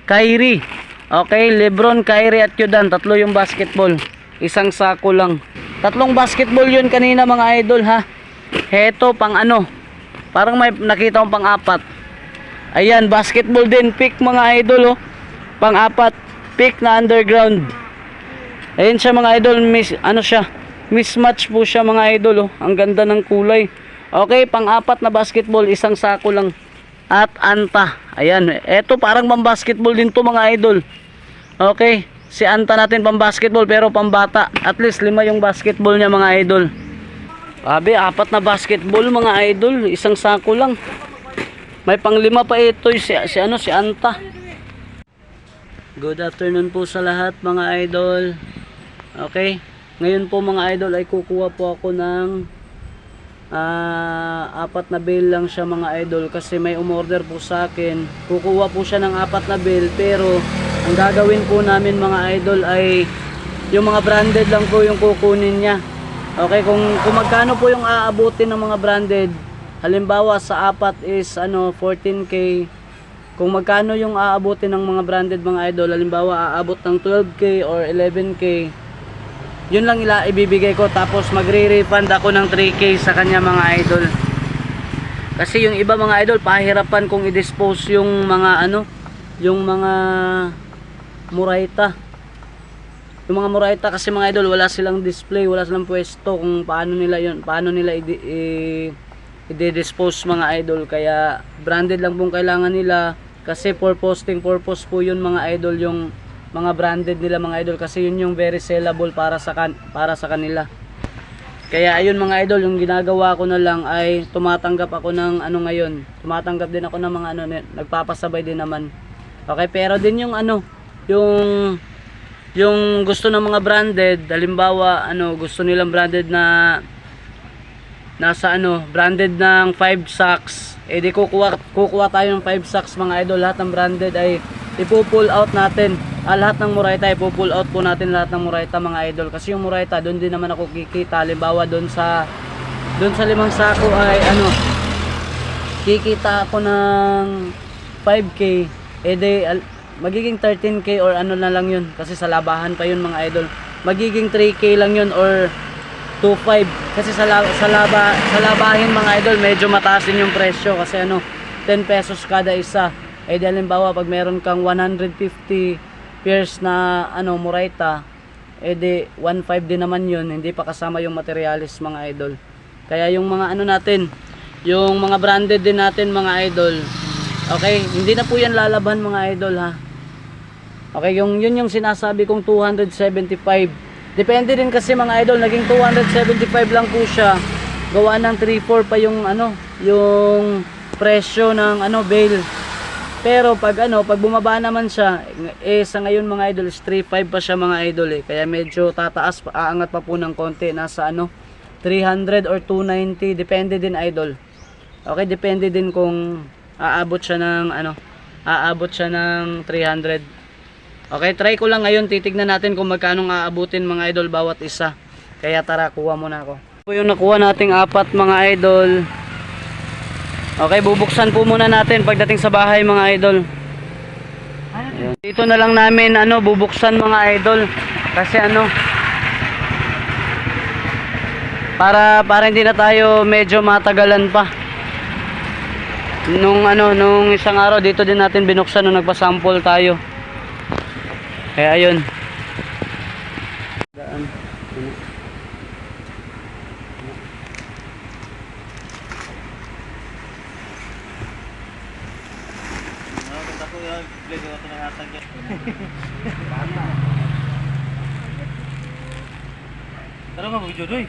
Kyrie. Okay, LeBron, Kyrie at Jordan, tatlo yung basketball. Isang sako lang. Tatlong basketball yun kanina mga idol ha. Heto pang ano. Parang may nakita kong pang apat. Ayan, basketball din, pick mga idol oh. Pang apat, pick na underground. Ayan siya mga idol, ano siya? Mismatch po siya mga idol oh. Ang ganda ng kulay. Okay, pang apat na basketball, isang sako lang. At Anta. Ayan, eto parang pang basketball din to mga idol. Okay, si Anta natin pang basketball pero pang bata. At least 5 yung basketball niya mga idol. Sabi, 4 na basketball mga idol, isang sako lang. May pang 5 pa ito si Anta. Good afternoon po sa lahat mga idol. Okay, ngayon po mga idol ay kukuha po ako ng 4 na bale lang siya mga idol, kasi may umorder po sa akin. Kukuha po siya ng 4 na bale, pero ang gagawin po namin mga idol ay yung mga branded lang po yung kukunin niya. Okay, kung magkano po yung aabutin ng mga branded, halimbawa sa 4 is 14k. Kung magkano yung aabutin ng mga branded mga idol, halimbawa aabot ng 12k or 11k, yun lang ibibigay ko, tapos magre-refund ako ng 3k sa kanya mga idol. Kasi yung iba mga idol, pahirapan kung i-dispose yung mga yung mga murayta. Yung mga murayta kasi mga idol, wala silang display, wala silang pwesto kung paano nila i-dispose mga idol. Kaya branded lang pong kailangan nila, kasi for posting purpose po yun mga idol, yung mga branded nila mga idol, kasi yun yung very sellable para sa kanila. Kaya ayun mga idol, yung ginagawa ko na lang ay tumatanggap ako ng ngayon. Tumatanggap din ako ng mga nagpapasabay din naman. Okay, pero din yung yung gusto ng mga branded, halimbawa gusto nilang branded na nasa branded ng 5 socks, di kukuha tayo ng 5 socks mga idol. Lahat ng branded ay ipo-pull out natin. Lahat ng murayta ipo-pull out po natin, lahat ng murayta mga idol, kasi yung murayta doon din naman ako kikita. Halimbawa doon sa 5 sako ay kikita ako ng 5k, magiging 13k or na lang yun, kasi sa labahan pa yun mga idol. Magiging 3k lang yun or 2.5, kasi sa labahin mga idol medyo mataas din yung presyo, kasi 10 pesos kada isa. Halimbawa pag meron kang 150 pairs na murayta, di 1.5 din naman yun, hindi pa kasama yung materialis mga idol. Kaya yung mga natin, yung mga branded din natin mga idol, okay, hindi na po yan lalaban mga idol ha. Okay, yun yung sinasabi kong 275. Depende din kasi mga idol, naging 275 lang po siya, gawa ng 3.4 pa yung yung presyo ng bale. Pero pag bumaba naman siya, sa ngayon mga idol is 3.5 pa siya mga idol kaya medyo tataas, aangat pa po ng konti, nasa 300 or 290, depende din idol. Okay, depende din kung aabot siya ng 300. Okay, try ko lang ngayon, titignan natin kung magkano aabutin mga idol bawat isa. Kaya tara, kuha muna ako. Ito yung nakuha nating 4 mga idol. Okay, bubuksan po muna natin pagdating sa bahay mga idol. Ayan. Dito na lang namin bubuksan mga idol, kasi para hindi na tayo medyo matagalan pa. Nung isang araw dito din natin binuksan nung nagpa-sample tayo. Kaya ayun. Tara nga mag-jodoy.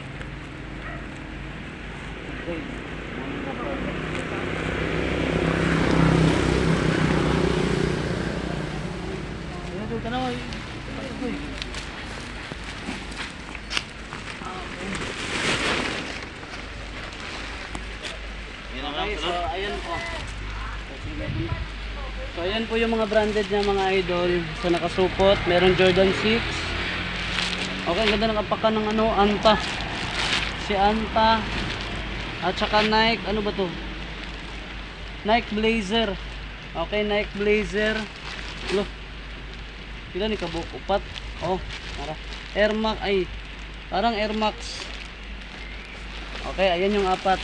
Okay, so ayan po. So ayan po yung mga branded niya mga idol. So nakasupot, meron Jordan 6. Okay, ang ganda ng kapakan ng Anta. Si Anta. At saka Nike, ano ba to? Nike Blazer. Okay, Nike Blazer. Lo. Pila ni kabuk upat. Oh, para Air Max ay parang Air Max. Okay, ayan yung apat.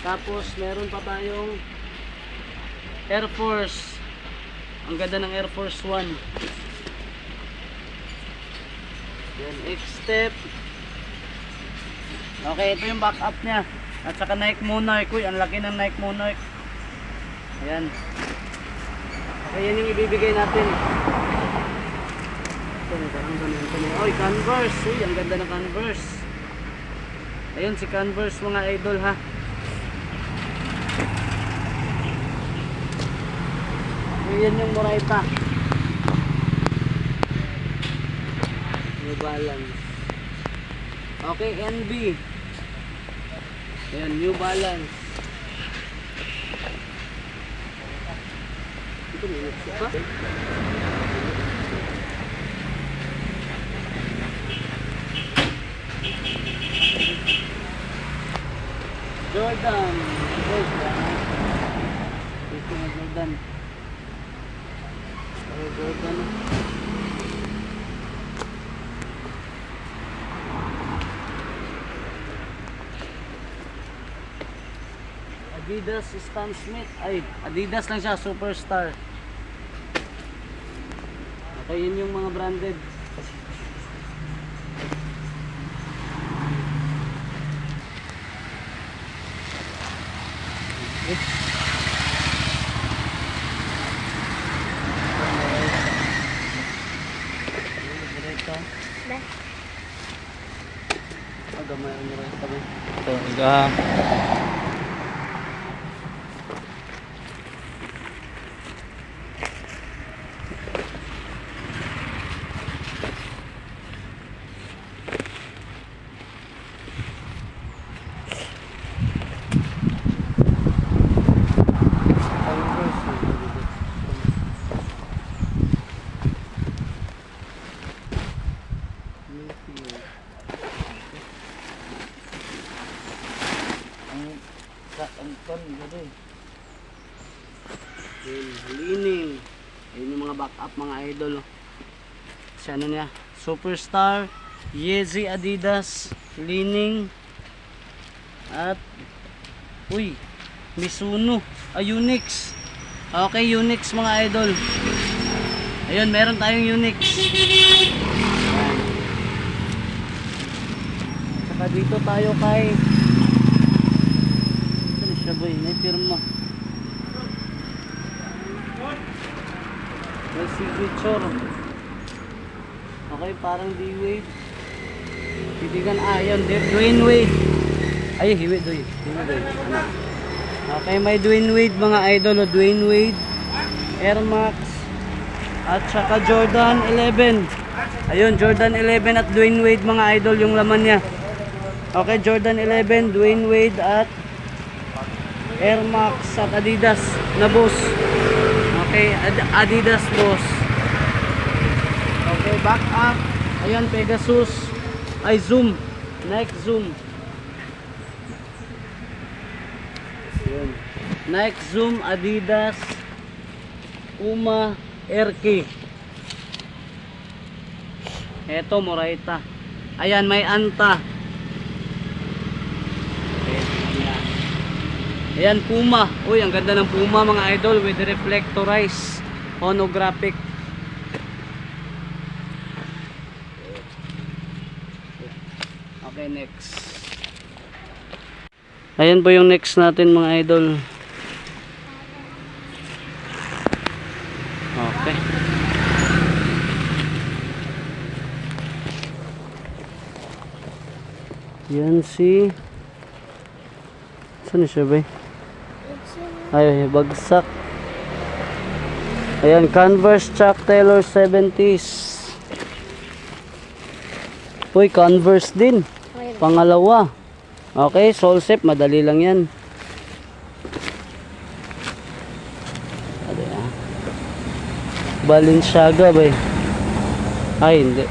Tapos meron pa tayong Air Force. Ang ganda ng Air Force 1. Yan, X-Step. Okay, ito yung backup niya. At saka Nike Monarch. Uy, ang laki ng Nike Monarch. Ayan. Okay, yan yung ibibigay natin. Oy, Converse. Uy, ang ganda ng Converse. Ayun si Converse mga idol ha. Ayan yung Morita. New Balance. Okay, NB. Ayan, New Balance. Ito may nagsi pa. Jordan. Ito na Jordan. Jordan. Adidas Stan Smith. Ay, Adidas lang siya, Superstar. Okay, yun yung mga branded. Lining. Ayun yung mga backup mga idol. Si ano niya, Superstar, Yeezy, Adidas, Lining, at uy, Mizuno, Unix. Okay, Unix mga idol. Ayun, meron tayong Unix. Saka dito tayo kay ano siya boy, may firma. May signature. Okay, parang D-Wave. Titigan, yan, Dwayne Wade. Ay, hiwi, Dwayne Wade. Okay, may Dwayne Wade mga idol. Dwayne Wade, Air Max, at saka Jordan 11. Ayun, Jordan 11 at Dwayne Wade mga idol yung laman niya. Okay, Jordan 11, Dwayne Wade at Air Max at Adidas na boss. Okay, Adidas boss. Okay, back up. Ayan, Pegasus. Ay, Zoom. Nike Zoom. Ayan. Nike Zoom, Adidas, Puma, RK. Eto, Morita. Ayan, may Anta. Ayan, Puma. Uy, ang ganda ng Puma mga idol with reflectorized holographic. Okay, next. Ayan po yung next natin mga idol. Okay. Yan si saan siya ba? Ay, bagsak. Ayan, Converse Chuck Taylor 70s. Uy, Converse din. Pangalawa. Okay, sole step, madali lang yan. Balenciaga ba eh? Ay, hindi.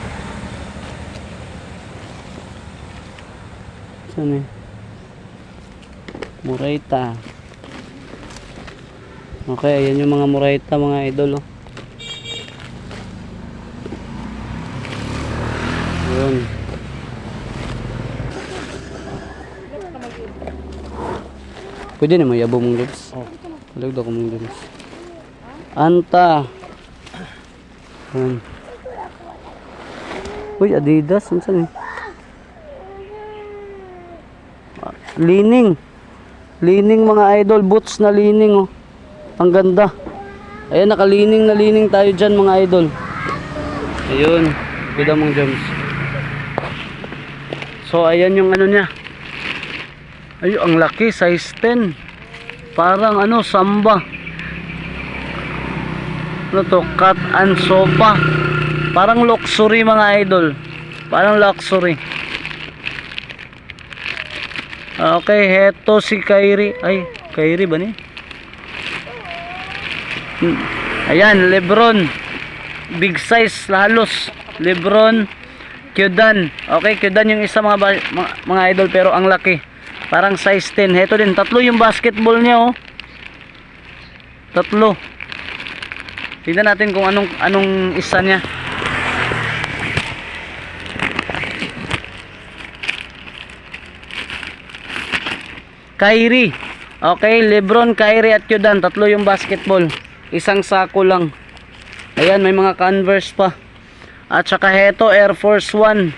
Saan eh? Morita. Okay, ayan yung mga Morita mga idol. Oh. Yun. Pwede na mo yabo mong lips. Oh. Halag daw ko mong lips. Anta. Yun. Uy, Adidas. Ano saan eh? Lining. Lining mga idol. Boots na lining oh. Ang ganda. Ayan, nakalining na lining tayo dyan mga idol. Ayun. Bida mong gems. So, ayan yung ano niya. Ay, ang laki. Size 10. Parang ano, samba. Ano to? Cut and sofa. Parang luxury mga idol. Parang luxury. Okay, heto si Kyrie. Ay, Kyrie ba ni? Ayan, Lebron. Big size halos. Lebron, Kyodan. Okay, Kyodan yung isa mga idol pero ang laki. Parang size 10. Heto din, tatlo yung basketball niya oh. Tatlo. Tingnan natin kung anong isa niya. Kyrie. Okay, Lebron, Kyrie at Kyodan. Tatlo yung basketball. Isang sako lang. Ayan, may mga Converse pa. At saka heto, Air Force 1.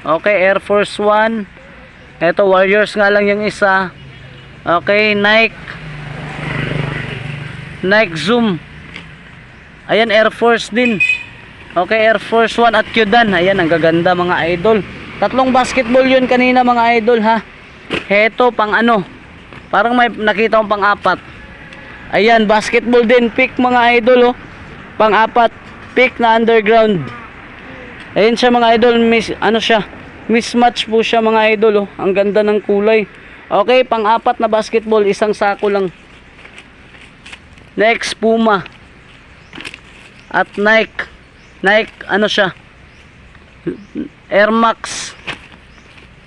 Okay, Air Force 1. Heto, Warriors nga lang yung isa. Okay, Nike. Nike Zoom. Ayan, Air Force din. Okay, Air Force 1 at Kyodan. Ayan, ang gaganda mga idol. Tatlong basketball yun kanina mga idol ha. Heto, pang ano. Parang may nakita kong pang-apat. Ayan, basketball din. Pick mga idol oh. Pang-apat. Pick na underground. Ayan siya mga idol. Ano siya? Mismatch po siya mga idol oh. Ang ganda ng kulay. Okay, pang-apat na basketball. Isang sako lang. Next, Puma. At Nike. Nike, ano siya? Air Max.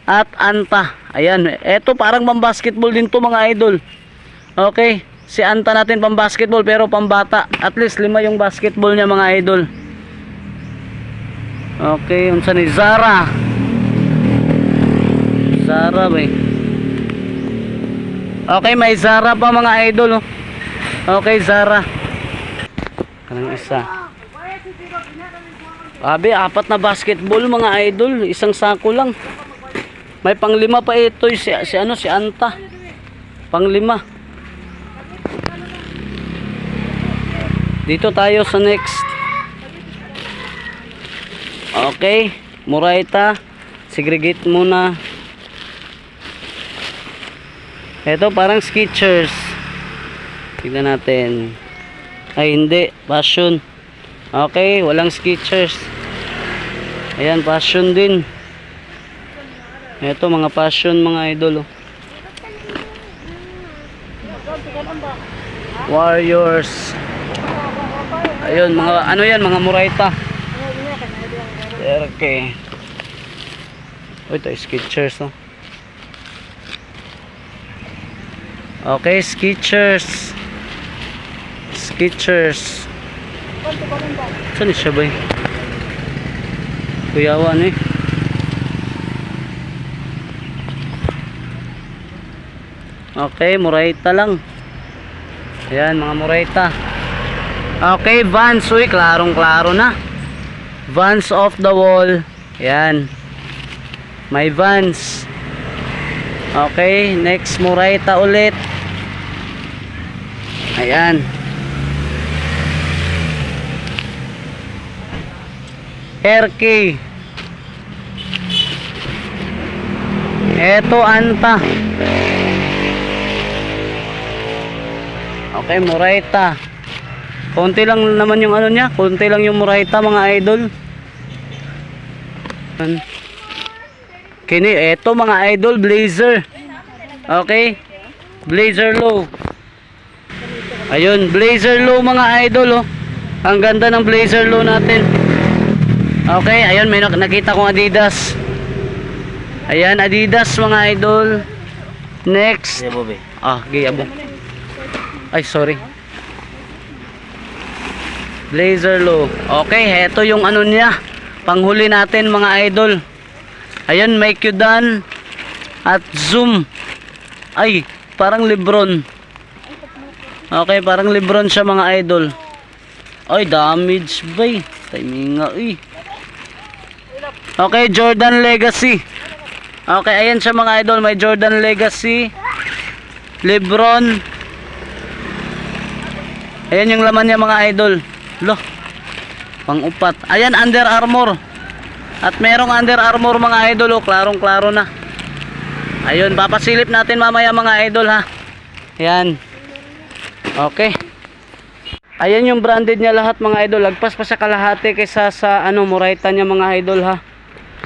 At Anta. Ayan. Eto parang pang-basketball din to mga idol. Okay. Si Anta natin pang-basketball pero pambata. At least 5 yung basketball niya mga idol. Okay. Unsa ni Zara. Zara ba eh. Okay. May Zara pa mga idol. Oh. Okay. Zara. Kanang isa. Abi, 4 na basketball mga idol. Isang sako lang. May pang-5 pa ito si Anta. Pang-5. Dito tayo sa next. Okay, Murayta. Segregate muna. Ito parang Skechers. Tignan natin. Ay hindi, Passion. Okay, walang Skechers. Ayan, Passion din. Ito mga Passion mga idol oh. Warriors. Ayun, mga ano yan, mga Murayta. Okay. Oh, ito Skechers oh. Okay, Skechers. Skechers. Saan siya ba? Kuyawan eh. Okay, Murayta lang. Ayan, mga Murayta. Okay, Vans. Uy, klarong-klaro na. Vans off the wall. Ayan. May Vans. Okay, next Murayta ulit. Ayan. RK. Eto, Anta. Okay, Murayta. Konti lang naman yung ano niya. Konti lang yung Murayta mga idol. Kini, eto mga idol, Blazer. Okay. Blazer low. Ayun, Blazer low mga idol oh. Ang ganda ng Blazer low natin. Okay, ayun may nakita kong Adidas. Ayan, Adidas mga idol. Next. Giyabo. Ay, sorry. Blazer low. Okay, heto yung ano niya. Panghuli natin mga idol. Ayun, may Qdan at Zoom. Ay, parang Lebron. Okay, parang Lebron siya mga idol. Ay, damage bay. Timing nga, Okay, Jordan Legacy. Okay, ayan siya mga idol. May Jordan Legacy, Lebron. Ayan yung laman niya mga idol. Loh, pang-upat. Ayan, Under Armour. At merong Under Armour mga idol. Klarong klaro na. Ayun, papasilip natin mamaya mga idol ha. Ayan. Okay. Ayan yung branded niya lahat mga idol. Lagpas pa sa kalahati kaysa sa Murayta niya mga idol ha.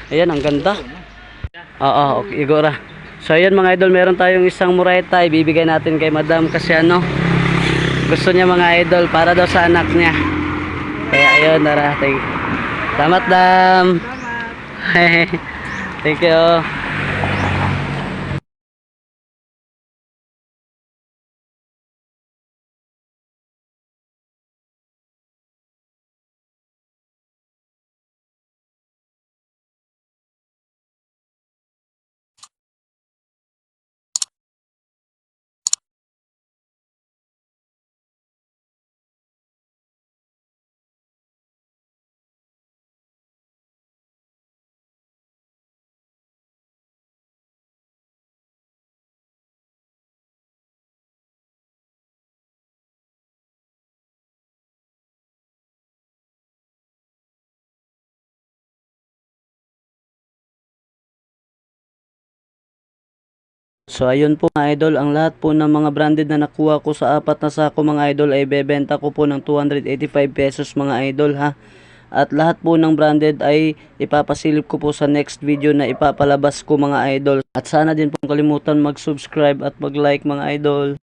Ayan, ang ganda. Oo, okay, igora. So ayan mga idol, meron tayong isang Murayta. Ibibigay natin kay madam kasi gusto niya mga idol para daw sa anak niya. Kaya ayun, narating. Salamat dam. Thank you. So ayun po mga idol, ang lahat po ng mga branded na nakuha ko sa 4 na sako mga idol ay bebenta ko po ng 285 pesos mga idol ha. At lahat po ng branded ay ipapasilip ko po sa next video na ipapalabas ko mga idol. At sana din po kalimutan mag-subscribe at mag-like mga idol.